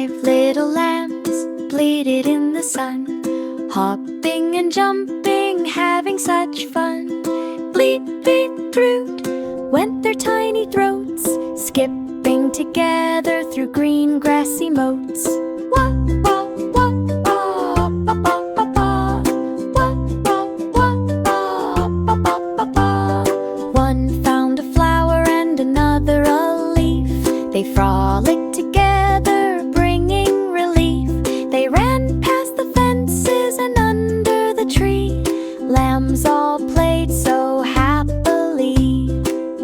5 little lambs bleated in the sun, hopping and jumping, having such fun. Bleat, bleat, throat went their tiny throats, skipping together through green grassy moats. Wah, wah, wah, wah, ba, ba, ba, ba. Wah, wah, wah, wah, ba, ba, ba, ba. One found a flower and another a leaf. They frolicked together, bringing relief. They ran past the fences and under the tree. Lambs all played so happily.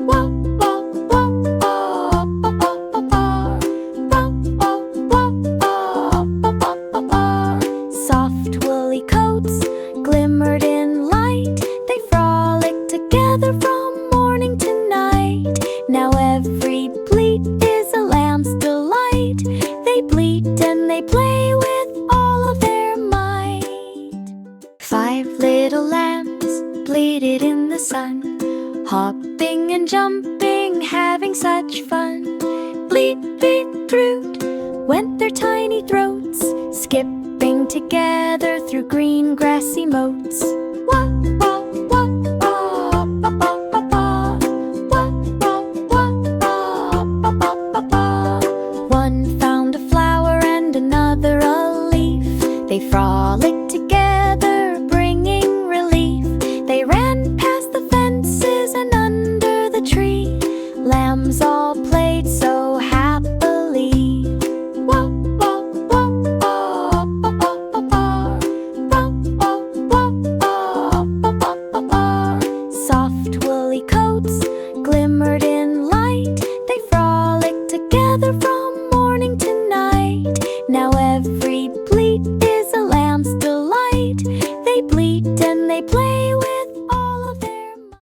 Wah, wah, wah, wah, ba, ba, ba, ba. Wah, wah, wah, wah, ba, ba, ba, ba. Soft woolly coats glimmered in light. They frolicked together from morning to night. Now every bleat is a lamb's delight. They bleat and they play with all of their might. 5 little lambs bleated in the sun, hopping and jumping, having such fun. Bleat, bleat, throat went their tiny throats, skipping together through green grassy moats. Wah, wah, wah, wah, ba, ba, ba, ba. Wah, wah, wah, wah, ba, ba, ba, ba. One found a flower and another a leaf. They frolicked together, bringing relief. They ran past the fences and under the tree. Lambs all played so happily. Wah, wah, wah, wah, ba, ba, ba, ba. Wah, wah, wah, wah, ba, ba, ba, ba. Soft woolly coats glimmered in light. They frolicked together from morning to night. Now every bleat is a lamb's delight. They bleat and they play